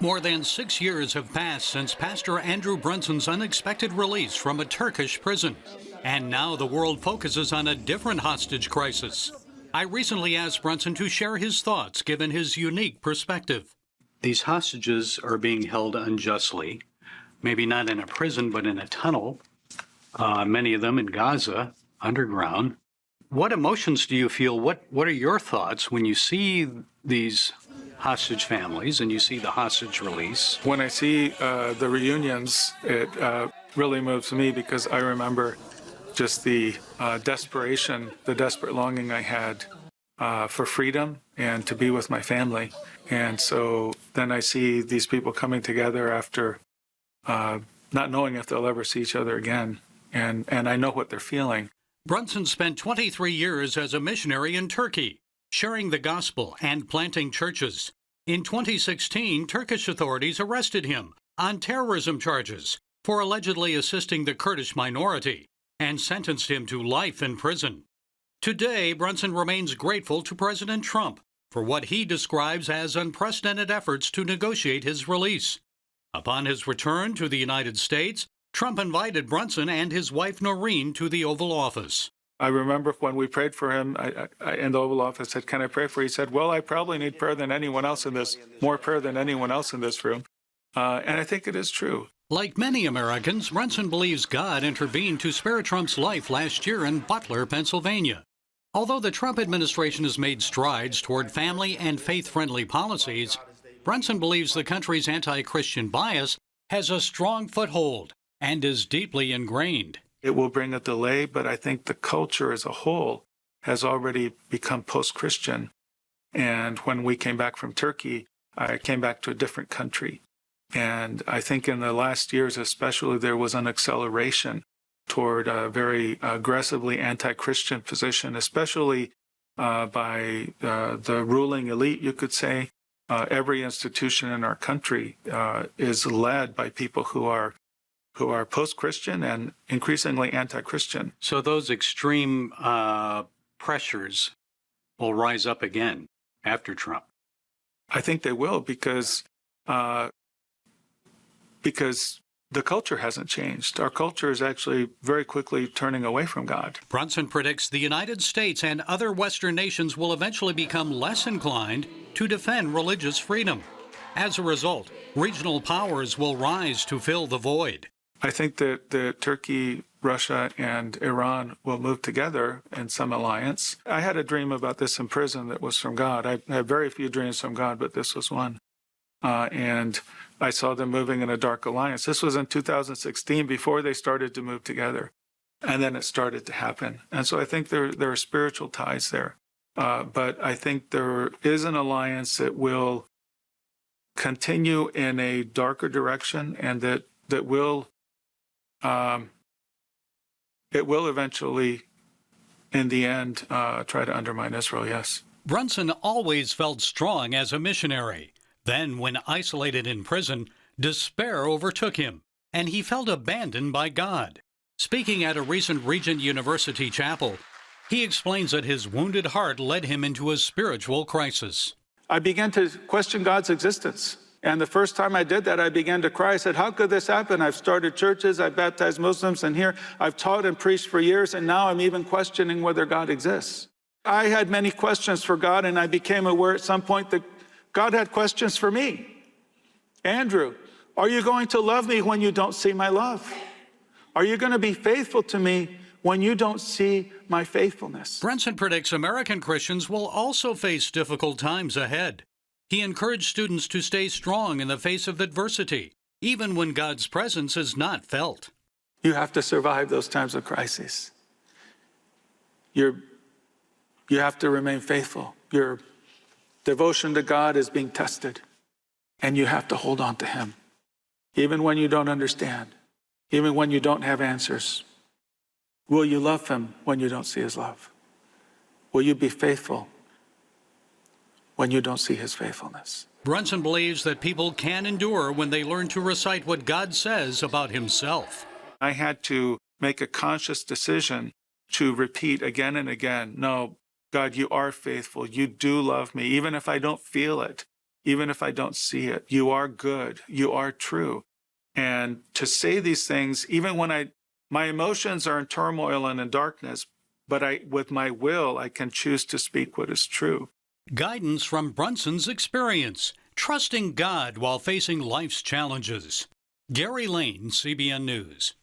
More than 6 years have passed since Pastor Andrew Brunson's unexpected release from a Turkish prison. And now the world focuses on a different hostage crisis. I recently asked Brunson to share his thoughts given his unique perspective. These hostages are being held unjustly, maybe not in a prison, but in a tunnel, many of them in Gaza, underground. What emotions do you feel? What are your thoughts when you see these hostage families and you see the hostage release? When I see the reunions, it really moves me because I remember just the desperation, the desperate longing I had for freedom and to be with my family. And so then I see these people coming together after not knowing if they'll ever see each other again. And I know what they're feeling. Brunson spent 23 years as a missionary in Turkey, sharing the gospel and planting churches. In 2016, Turkish authorities arrested him on terrorism charges for allegedly assisting the Kurdish minority and sentenced him to life in prison. Today, Brunson remains grateful to President Trump for what he describes as unprecedented efforts to negotiate his release. Upon his return to the United States, Trump invited Brunson and his wife Noreen to the Oval Office. I remember when we prayed for him, I in the Oval Office said, "Can I pray for you?" He said, "Well, I probably need prayer than anyone else in this, more prayer than anyone else in this room." And I think it is true. Like many Americans, Brunson believes God intervened to spare Trump's life last year in Butler, Pennsylvania. Although the Trump administration has made strides toward family and faith-friendly policies, Brunson believes the country's anti-Christian bias has a strong foothold and is deeply ingrained. It will bring a delay, but I think the culture as a whole has already become post-Christian. And when we came back from Turkey, I came back to a different country. And I think in the last years especially, there was an acceleration toward a very aggressively anti-Christian position, especially by the ruling elite, you could say. Every institution in our country is led by people who are post-Christian and increasingly anti-Christian. So those extreme pressures will rise up again after Trump. I think they will because the culture hasn't changed. Our culture is actually very quickly turning away from God. Brunson predicts the United States and other Western nations will eventually become less inclined to defend religious freedom. As a result, regional powers will rise to fill the void. I think that Turkey, Russia, and Iran will move together in some alliance. I had a dream about this in prison that was from God. I have very few dreams from God, but this was one. And I saw them moving in a dark alliance. This was in 2016, before they started to move together. And then it started to happen. And so I think there are spiritual ties there. But I think there is an alliance that will continue in a darker direction and that will it will eventually, in the end, try to undermine Israel, yes. Brunson always felt strong as a missionary. Then, when isolated in prison, despair overtook him, and he felt abandoned by God. Speaking at a recent Regent University chapel, he explains that his wounded heart led him into a spiritual crisis. I began to question God's existence. And the first time I did that, I began to cry. I said, how could this happen? I've started churches, I've baptized Muslims, and here I've taught and preached for years, and now I'm even questioning whether God exists. I had many questions for God, and I became aware at some point that God had questions for me. Andrew, are you going to love me when you don't see my love? Are you going to be faithful to me when you don't see my faithfulness? Brunson predicts American Christians will also face difficult times ahead. He encouraged students to stay strong in the face of adversity, even when God's presence is not felt. You have to survive those times of crisis. You have to remain faithful. Your devotion to God is being tested, and you have to hold on to Him, even when you don't understand, even when you don't have answers. Will you love Him when you don't see His love? Will you be faithful when you don't see His faithfulness? Brunson believes that people can endure when they learn to recite what God says about Himself. I had to make a conscious decision to repeat again and again, no, God, you are faithful. You do love me, even if I don't feel it. even if I don't see it. You are good. You are true. And to say these things, even when my emotions are in turmoil and in darkness, but with my will, I can choose to speak what is true. Guidance from Brunson's experience, trusting God while facing life's challenges. Gary Lane, CBN News.